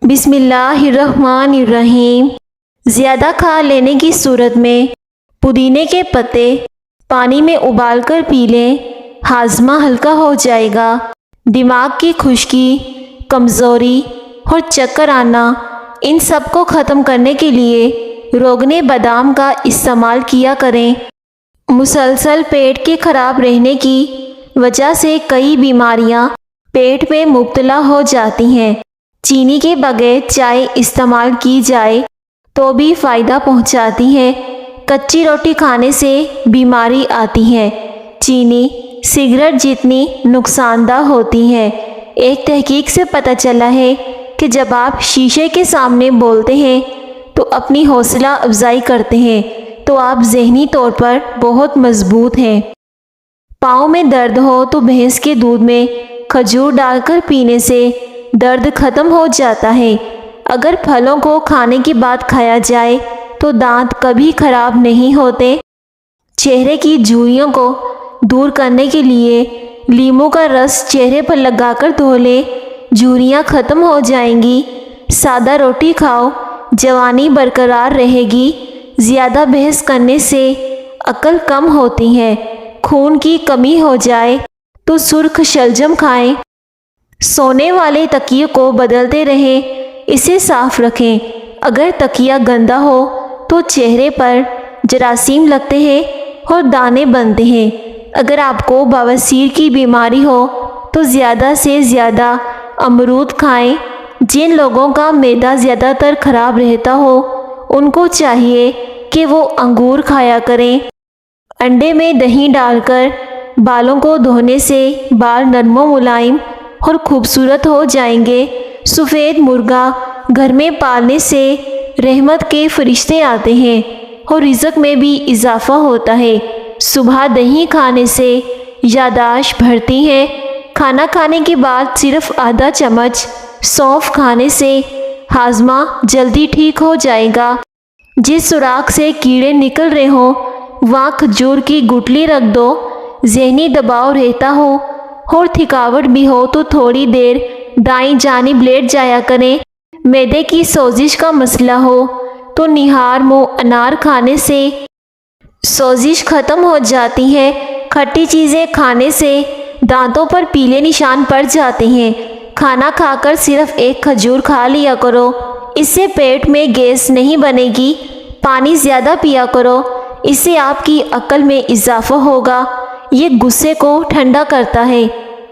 بسم اللہ الرحمن الرحیم۔ زیادہ کھا لینے کی صورت میں پودینے کے پتے پانی میں ابال کر پی لیں، ہاضمہ ہلکا ہو جائے گا۔ دماغ کی خشکی، کمزوری اور چکر آنا، ان سب کو ختم کرنے کے لیے روغن بادام کا استعمال کیا کریں۔ مسلسل پیٹ کے خراب رہنے کی وجہ سے کئی بیماریاں پیٹ میں مبتلا ہو جاتی ہیں۔ چینی کے بغیر چائے استعمال کی جائے تو بھی فائدہ پہنچاتی ہے۔ کچی روٹی کھانے سے بیماری آتی ہے۔ چینی سگریٹ جتنی نقصان دہ ہوتی ہے۔ ایک تحقیق سے پتہ چلا ہے کہ جب آپ شیشے کے سامنے بولتے ہیں تو اپنی حوصلہ افزائی کرتے ہیں تو آپ ذہنی طور پر بہت مضبوط ہیں۔ پاؤں میں درد ہو تو بھینس کے دودھ میں کھجور ڈال کر پینے سے درد ختم ہو جاتا ہے۔ اگر پھلوں کو کھانے کے بعد کھایا جائے تو دانت کبھی خراب نہیں ہوتے۔ چہرے کی جھریوں کو دور کرنے کے لیے لیموں کا رس چہرے پر لگا کر دھو لیں، جھریاں ختم ہو جائیں گی۔ سادہ روٹی کھاؤ، جوانی برقرار رہے گی۔ زیادہ بحث کرنے سے عقل کم ہوتی ہے۔ خون کی کمی ہو جائے تو سرخ شلجم کھائیں۔ سونے والے تکیے کو بدلتے رہیں، اسے صاف رکھیں۔ اگر تکیہ گندا ہو تو چہرے پر جراثیم لگتے ہیں اور دانے بنتے ہیں۔ اگر آپ کو بواسیر کی بیماری ہو تو زیادہ سے زیادہ امرود کھائیں۔ جن لوگوں کا معدہ زیادہ تر خراب رہتا ہو ان کو چاہیے کہ وہ انگور کھایا کریں۔ انڈے میں دہی ڈال کر بالوں کو دھونے سے بال نرم و ملائم اور خوبصورت ہو جائیں گے۔ سفید مرغا گھر میں پالنے سے رحمت کے فرشتے آتے ہیں اور رزق میں بھی اضافہ ہوتا ہے۔ صبح دہی کھانے سے یادداشت بڑھتی ہے۔ کھانا کھانے کے بعد صرف آدھا چمچ سونف کھانے سے ہاضمہ جلدی ٹھیک ہو جائے گا۔ جس سوراخ سے کیڑے نکل رہے ہوں وہاں کھجور کی گٹلی رکھ دو۔ ذہنی دباؤ رہتا ہو اور تھکاوٹ بھی ہو تو تھوڑی دیر دائیں جانب لیٹ جایا کریں۔ معدے کی سوزش کا مسئلہ ہو تو نہار منہ انار کھانے سے سوزش ختم ہو جاتی ہے۔ کھٹی چیزیں کھانے سے دانتوں پر پیلے نشان پڑ جاتے ہیں۔ کھانا کھا کر صرف ایک کھجور کھا لیا کرو، اس سے پیٹ میں گیس نہیں بنے گی۔ پانی زیادہ پیا کرو، اس سے آپ کی عقل میں اضافہ ہوگا۔ یہ غصے کو ٹھنڈا کرتا ہے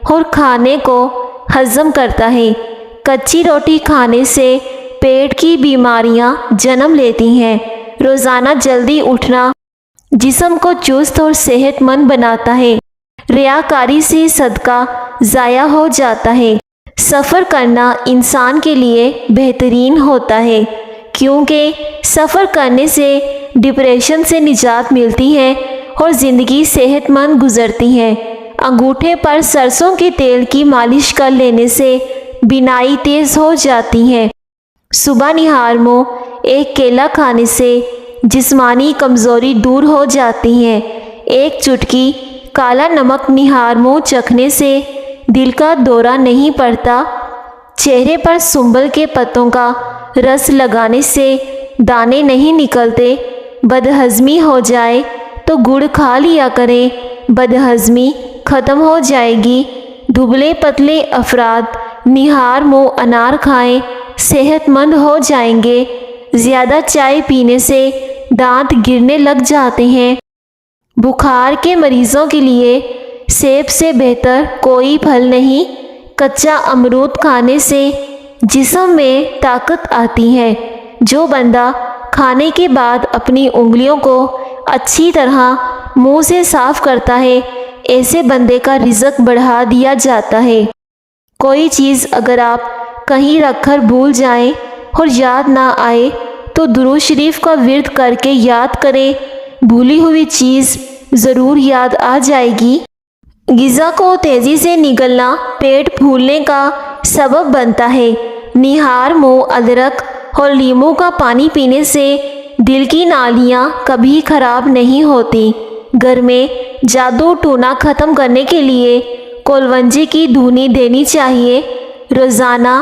اور کھانے کو ہضم کرتا ہے۔ کچی روٹی کھانے سے پیٹ کی بیماریاں جنم لیتی ہیں۔ روزانہ جلدی اٹھنا جسم کو چست اور صحت مند بناتا ہے۔ ریاکاری سے صدقہ ضائع ہو جاتا ہے۔ سفر کرنا انسان کے لیے بہترین ہوتا ہے کیونکہ سفر کرنے سے ڈپریشن سے نجات ملتی ہے اور زندگی صحت مند گزرتی ہے۔ انگوٹھے پر سرسوں کے تیل کی مالش کر لینے سے بینائی تیز ہو جاتی ہے۔ صبح نہار منہ ایک کیلا کھانے سے جسمانی کمزوری دور ہو جاتی ہے۔ ایک چٹکی کالا نمک نہار منہ چکھنے سے دل کا دورہ نہیں پڑتا۔ چہرے پر سنبل کے پتوں کا رس لگانے سے دانے نہیں نکلتے۔ بدہضمی ہو جائے تو گڑ کھا لیا کریں، بدہضمی ختم ہو جائے گی۔ دبلے پتلے افراد نہار منہ انار کھائیں، صحت مند ہو جائیں گے۔ زیادہ چائے پینے سے دانت گرنے لگ جاتے ہیں۔ بخار کے مریضوں کے لیے سیب سے بہتر کوئی پھل نہیں۔ کچا امرود کھانے سے جسم میں طاقت آتی ہے۔ جو بندہ کھانے کے بعد اپنی انگلیوں کو اچھی طرح منہ سے صاف کرتا ہے، ایسے بندے کا رزق بڑھا دیا جاتا ہے۔ کوئی چیز اگر آپ کہیں رکھ کر بھول جائیں اور یاد نہ آئے تو درود شریف کا ورد کر کے یاد کریں، بھولی ہوئی چیز ضرور یاد آ جائے گی۔ غذا کو تیزی سے نگلنا پیٹ پھولنے کا سبب بنتا ہے۔ نہار منہ ادرک اور لیموں کا پانی پینے سے دل کی نالیاں کبھی خراب نہیں ہوتی۔ گھر میں جادو ٹونا ختم کرنے کے لیے کولونجی کی دھونی دینی چاہیے۔ روزانہ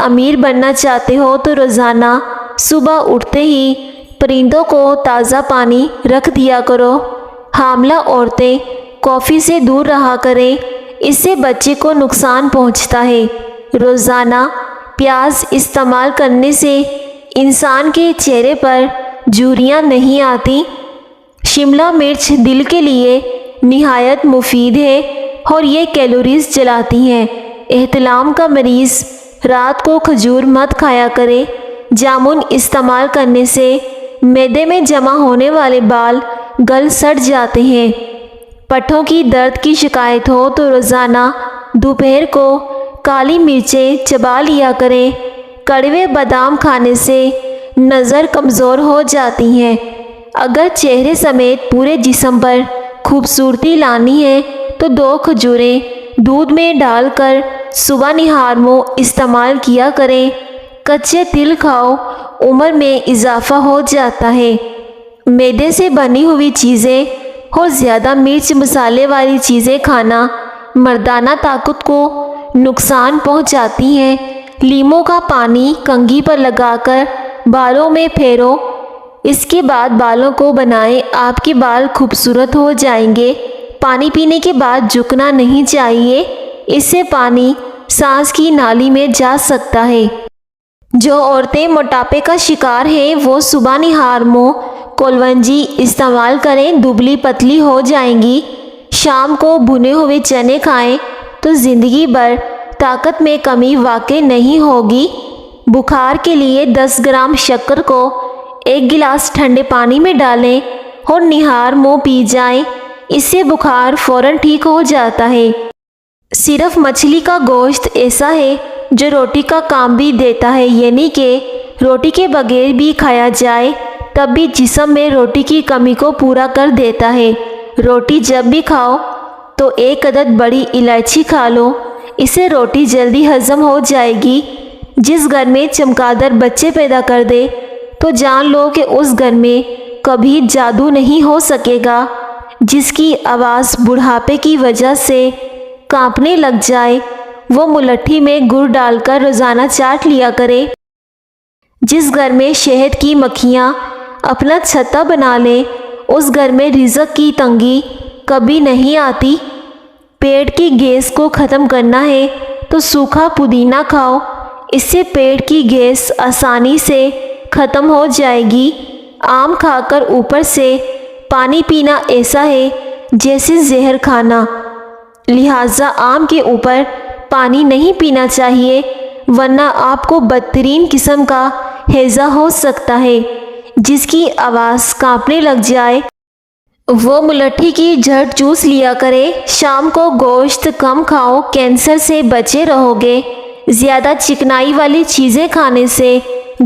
امیر بننا چاہتے ہو تو روزانہ صبح اٹھتے ہی پرندوں کو تازہ پانی رکھ دیا کرو۔ حاملہ عورتیں کافی سے دور رہا کریں، اس سے بچے کو نقصان پہنچتا ہے۔ روزانہ پیاز استعمال کرنے سے انسان کے چہرے پر جھریاں نہیں آتی۔ شملہ مرچ دل کے لیے نہایت مفید ہے اور یہ کیلوریز جلاتی ہیں۔ احتلام کا مریض رات کو کھجور مت کھایا کرے۔ جامن استعمال کرنے سے معدے میں جمع ہونے والے بال گل سڑ جاتے ہیں۔ پٹھوں کی درد کی شکایت ہو تو روزانہ دوپہر کو کالی مرچیں چبا لیا کریں۔ کڑوے بادام کھانے سے نظر کمزور ہو جاتی ہے۔ اگر چہرے سمیت پورے جسم پر خوبصورتی لانی ہے تو 2 کھجوریں دودھ میں ڈال کر صبح نہار منہ استعمال کیا کریں۔ کچے تل کھاؤ، عمر میں اضافہ ہو جاتا ہے۔ میدے سے بنی ہوئی چیزیں اور زیادہ مرچ مسالے والی چیزیں کھانا مردانہ طاقت کو نقصان پہنچاتی ہیں۔ لیموں کا پانی کنگھی پر لگا کر بالوں میں پھیرو، اس کے بعد بالوں کو بنائیں، آپ کے بال خوبصورت ہو جائیں گے۔ پانی پینے کے بعد جھکنا نہیں چاہیے، اس سے پانی سانس کی نالی میں جا سکتا ہے۔ جو عورتیں موٹاپے کا شکار ہیں وہ صبح نہار منہ کولونجی استعمال کریں، دبلی پتلی ہو جائیں گی۔ شام کو بھنے ہوئے چنے کھائیں تو زندگی بھر طاقت میں کمی واقع نہیں ہوگی۔ بخار کے لیے 10 گرام شکر کو 1 گلاس ٹھنڈے پانی میں ڈالیں اور نہار منہ پی جائیں، اس سے بخار فوراً ٹھیک ہو جاتا ہے۔ صرف مچھلی کا گوشت ایسا ہے جو روٹی کا کام بھی دیتا ہے، یعنی کہ روٹی کے بغیر بھی کھایا جائے تب بھی جسم میں روٹی کی کمی کو پورا کر دیتا ہے۔ روٹی جب بھی کھاؤ تو 1 عدد بڑی الائچی کھا لو، اس سے روٹی جلدی ہضم ہو جائے گی۔ جس گھر میں چمگادڑ بچے پیدا کر دے تو جان لو کہ اس گھر میں کبھی جادو نہیں ہو سکے گا۔ جس کی آواز بڑھاپے کی وجہ سے کانپنے لگ جائے وہ ملٹھی میں گڑ ڈال کر روزانہ چاٹ لیا کرے۔ جس گھر میں شہد کی مکھیاں اپنا چھتا بنا لیں اس گھر میں رزق کی تنگی کبھی نہیں آتی۔ پیٹ کی گیس کو ختم کرنا ہے تو سوکھا پودینہ کھاؤ، اس سے پیٹ کی گیس آسانی سے ختم ہو جائے گی۔ آم کھا کر اوپر سے پانی پینا ایسا ہے جیسے زہر کھانا، لہٰذا آم کے اوپر پانی نہیں پینا چاہیے ورنہ آپ کو بدترین قسم کا ہیضہ ہو سکتا ہے۔ جس کی آواز کانپنے لگ جائے وہ ملٹھی کی جڑ چوس لیا کرے۔ شام کو گوشت کم کھاؤ، کینسر سے بچے رہو گے۔ زیادہ چکنائی والی چیزیں کھانے سے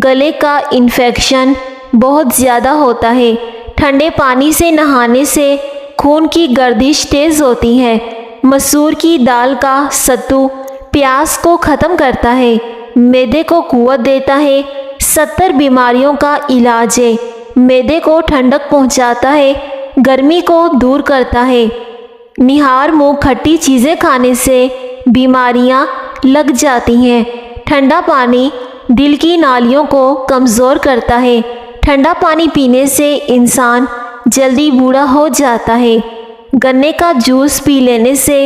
گلے کا انفیکشن بہت زیادہ ہوتا ہے۔ ٹھنڈے پانی سے نہانے سے خون کی گردش تیز ہوتی ہے۔ مسور کی دال کا ستو پیاس کو ختم کرتا ہے، معدے کو قوت دیتا ہے، 70 بیماریوں کا علاج ہے۔ معدے کو ٹھنڈک پہنچاتا ہے، گرمی کو دور کرتا ہے۔ نہار منہ کھٹی چیزیں کھانے سے بیماریاں لگ جاتی ہیں۔ ٹھنڈا پانی دل کی نالیوں کو کمزور کرتا ہے۔ ٹھنڈا پانی پینے سے انسان جلدی بوڑھا ہو جاتا ہے۔ گنے کا جوس پی لینے سے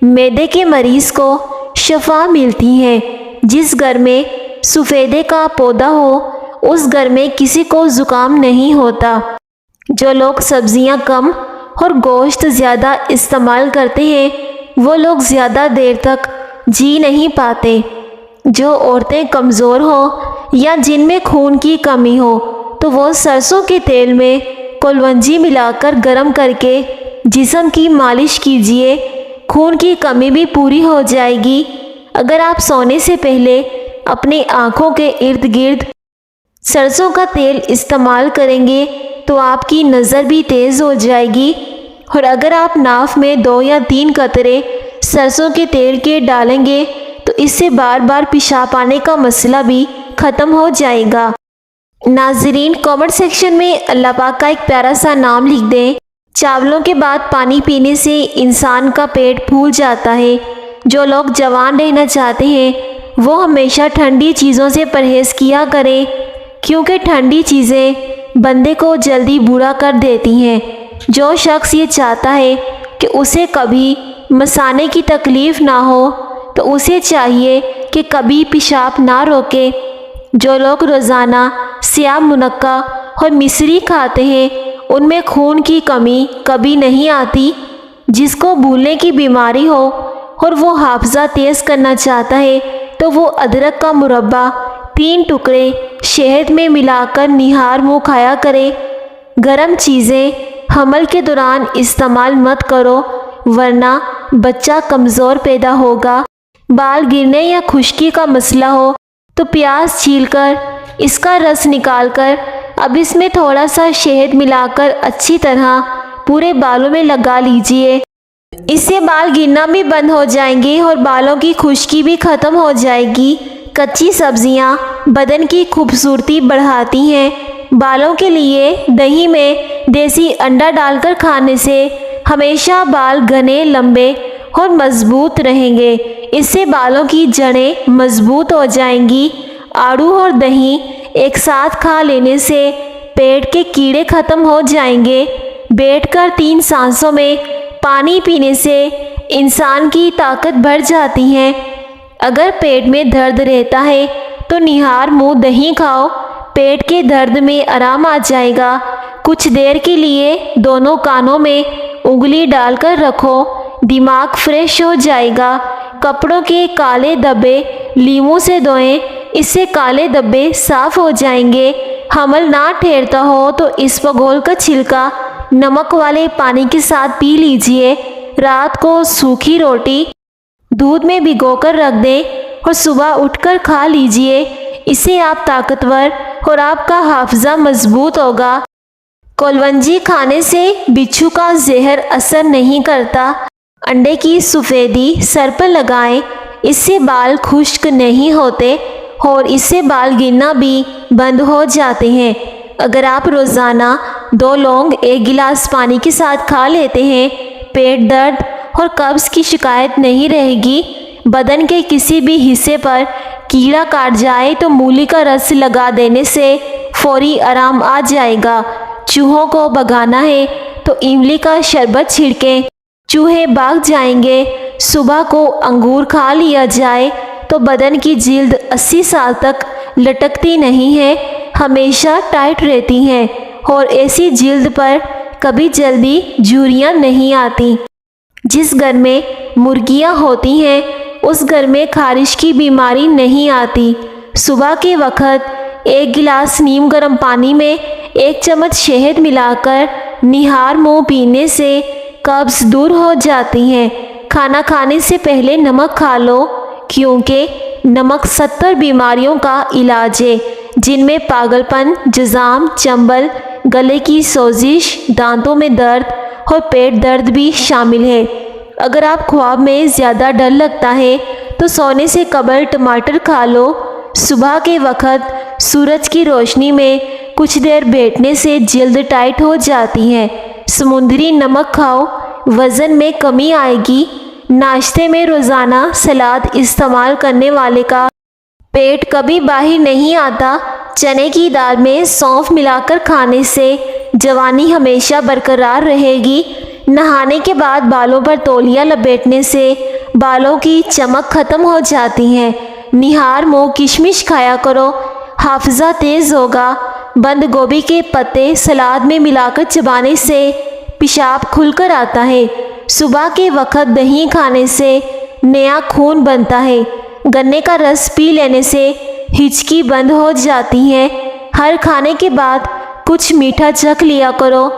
معدے کے مریض کو شفا ملتی ہے۔ جس گھر میں سفیدے کا پودا ہو اس گھر میں کسی کو زکام نہیں ہوتا۔ جو لوگ سبزیاں کم اور گوشت زیادہ استعمال کرتے ہیں وہ لوگ زیادہ دیر تک جی نہیں پاتے۔ جو عورتیں کمزور ہوں یا جن میں خون کی کمی ہو تو وہ سرسوں کے تیل میں کلونجی ملا کر گرم کر کے جسم کی مالش کیجیے، خون کی کمی بھی پوری ہو جائے گی۔ اگر آپ سونے سے پہلے اپنی آنکھوں کے ارد گرد سرسوں کا تیل استعمال کریں گے تو آپ کی نظر بھی تیز ہو جائے گی، اور اگر آپ ناف میں 2 یا 3 قطرے سرسوں کے تیل کے ڈالیں گے تو اس سے بار بار پیشاب آنے کا مسئلہ بھی ختم ہو جائے گا۔ ناظرین کامنٹ سیکشن میں اللہ پاک کا ایک پیارا سا نام لکھ دیں۔ چاولوں کے بعد پانی پینے سے انسان کا پیٹ پھول جاتا ہے۔ جو لوگ جوان رہنا چاہتے ہیں وہ ہمیشہ ٹھنڈی چیزوں سے پرہیز کیا کریں، کیونکہ ٹھنڈی چیزیں بندے کو جلدی برا کر دیتی ہیں۔ جو شخص یہ چاہتا ہے کہ اسے کبھی مثانے کی تکلیف نہ ہو تو اسے چاہیے کہ کبھی پیشاب نہ روکے۔ جو لوگ روزانہ سیاہ منقع اور مصری کھاتے ہیں ان میں خون کی کمی کبھی نہیں آتی۔ جس کو بھولنے کی بیماری ہو اور وہ حافظہ تیز کرنا چاہتا ہے تو وہ ادرک کا مربع 3 ٹکڑے شہد میں ملا کر نہار منہ کھایا کرے۔ گرم چیزیں حمل کے دوران استعمال مت کرو ورنہ بچہ کمزور پیدا ہوگا۔ بال گرنے یا خشکی کا مسئلہ ہو تو پیاز چھیل کر اس کا رس نکال کر اب اس میں تھوڑا سا شہد ملا کر اچھی طرح پورے بالوں میں لگا لیجئے۔ اس سے بال گرنا بھی بند ہو جائیں گے اور بالوں کی خشکی بھی ختم ہو جائے گی۔ کچی سبزیاں بدن کی خوبصورتی بڑھاتی ہیں۔ بالوں کے لیے دہی میں دیسی انڈا ڈال کر کھانے سے ہمیشہ بال گھنے، لمبے اور مضبوط رہیں گے۔ اس سے بالوں کی جڑیں مضبوط ہو جائیں گی۔ آڑو اور دہی ایک ساتھ کھا لینے سے پیٹ کے کیڑے ختم ہو جائیں گے۔ بیٹھ کر 3 سانسوں میں پانی پینے سے انسان کی طاقت بڑھ جاتی ہے۔ اگر پیٹ میں درد رہتا ہے تو نہار منہ دہی کھاؤ، پیٹ کے درد میں آرام آ جائے گا۔ کچھ دیر کے لیے دونوں کانوں میں انگلی ڈال کر رکھو، دماغ فریش ہو جائے گا۔ کپڑوں کے کالے دھبے لیموں سے دھوئیں، اس سے کالے دھبے صاف ہو جائیں گے۔ حمل نہ ٹھہرتا ہو تو اسپغول کا چھلکا نمک والے پانی کے ساتھ پی لیجئے۔ رات کو سوکھی روٹی دودھ میں بھگو کر رکھ دیں اور صبح اٹھ کر کھا لیجئے۔ اس سے آپ طاقتور اور آپ کا حافظہ مضبوط ہوگا۔ کلونجی کھانے سے بچھو کا زہر اثر نہیں کرتا۔ انڈے کی سفیدی سر پر لگائیں، اس سے بال خشک نہیں ہوتے اور اس سے بال گرنا بھی بند ہو جاتے ہیں۔ اگر آپ روزانہ 2 لونگ 1 گلاس پانی کے ساتھ کھا لیتے ہیں، پیٹ درد اور قبض کی شکایت نہیں رہے گی۔ بدن کے کسی بھی حصے پر کیڑا کاٹ جائے تو مولی کا رس لگا دینے سے فوری آرام آ جائے گا۔ چوہوں کو بھگانا ہے تو املی کا شربت چھڑکیں، چوہے بھاگ جائیں گے۔ صبح کو انگور کھا لیا جائے تو بدن کی جلد 80 سال تک لٹکتی نہیں ہے، ہمیشہ ٹائٹ رہتی ہے اور ایسی جلد پر کبھی جلدی جھریاں نہیں آتی۔ جس گھر میں مرغیاں ہوتی ہیں اس گھر میں خارش کی بیماری نہیں آتی۔ صبح کے وقت 1 گلاس نیم گرم پانی میں 1 چمچ شہد ملا کر نہار منہ پینے سے قبض دور ہو جاتی ہے۔ کھانا کھانے سے پہلے نمک کھا لو، کیونکہ نمک 70 بیماریوں کا علاج ہے، جن میں پاگل پن، جزام، چنبل، گلے کی سوزش، دانتوں میں درد اور پیٹ درد بھی شامل ہے۔ اگر آپ خواب میں زیادہ ڈر لگتا ہے تو سونے سے قبل ٹماٹر کھا لو۔ صبح کے وقت سورج کی روشنی میں کچھ دیر بیٹھنے سے جلد ٹائٹ ہو جاتی ہے۔ سمندری نمک کھاؤ، وزن میں کمی آئے گی۔ ناشتے میں روزانہ سلاد استعمال کرنے والے کا پیٹ کبھی باہر نہیں آتا۔ چنے کی دال میں سونف ملا کر کھانے سے جوانی ہمیشہ برقرار رہے گی۔ نہانے کے بعد بالوں پر تولیہ لپیٹنے سے بالوں کی چمک ختم ہو جاتی ہے۔ نہار منہ کشمش کھایا کرو، حافظہ تیز ہوگا۔ بند گوبھی کے پتے سلاد میں ملا کر چبانے سے پیشاب کھل کر آتا ہے۔ صبح کے وقت دہی کھانے سے نیا خون بنتا ہے۔ گنے کا رس پی لینے سے ہچکی بند ہو جاتی ہے۔ ہر کھانے کے بعد کچھ میٹھا چکھ لیا کرو،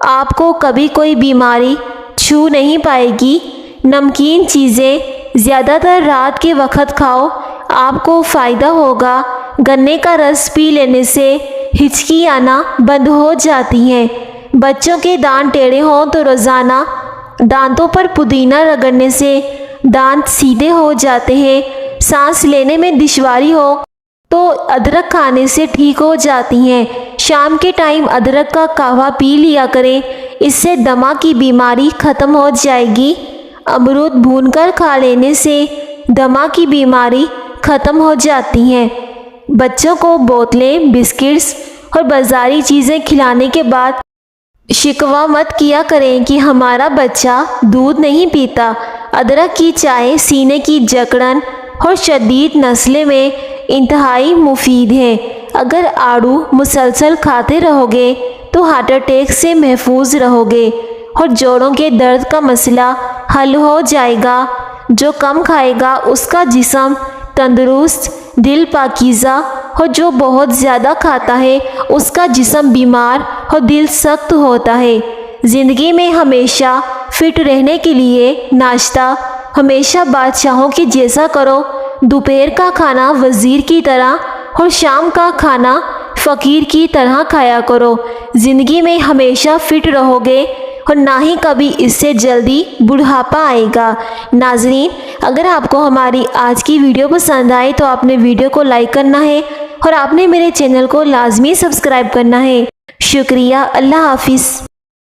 آپ کو کبھی کوئی بیماری چھو نہیں پائے گی۔ نمکین چیزیں زیادہ تر رات کے وقت کھاؤ، آپ کو فائدہ ہوگا۔ گنے کا رس پی لینے سے ہچکی آنا بند ہو جاتی ہے۔ بچوں کے دانت ٹیڑھے ہوں تو روزانہ دانتوں پر پودینہ رگڑنے سے دانت سیدھے ہو جاتے ہیں۔ سانس لینے میں دشواری ہو تو ادرک کھانے سے ٹھیک ہو جاتی ہیں۔ شام کے ٹائم ادرک کا قہوہ پی لیا کریں، اس سے دمہ کی بیماری ختم ہو جائے گی۔ امرود بھون کر کھا لینے سے دمہ کی بیماری ختم ہو جاتی ہیں۔ بچوں کو بوتلیں، بسکٹس اور بازاری چیزیں کھلانے کے بعد شکوہ مت کیا کریں کہ ہمارا بچہ دودھ نہیں پیتا۔ ادرک کی چائے سینے کی جکڑن اور شدید نزلے میں انتہائی مفید ہے۔ اگر آڑو مسلسل کھاتے رہو گے تو ہارٹ اٹیک سے محفوظ رہو گے اور جوڑوں کے درد کا مسئلہ حل ہو جائے گا۔ جو کم کھائے گا اس کا جسم تندرست، دل پاکیزہ، اور جو بہت زیادہ کھاتا ہے اس کا جسم بیمار اور دل سخت ہوتا ہے۔ زندگی میں ہمیشہ فٹ رہنے کے لیے ناشتہ ہمیشہ بادشاہوں کے جیسا کرو۔ دوپہر کا کھانا وزیر کی طرح اور شام کا کھانا فقیر کی طرح کھایا کرو۔ زندگی میں ہمیشہ فٹ رہو گے اور نہ ہی کبھی اس سے جلدی بڑھاپا آئے گا۔ ناظرین، اگر آپ کو ہماری آج کی ویڈیو پسند آئے تو آپ نے ویڈیو کو لائک کرنا ہے اور آپ نے میرے چینل کو لازمی سبسکرائب کرنا ہے۔ شکریہ۔ اللہ حافظ۔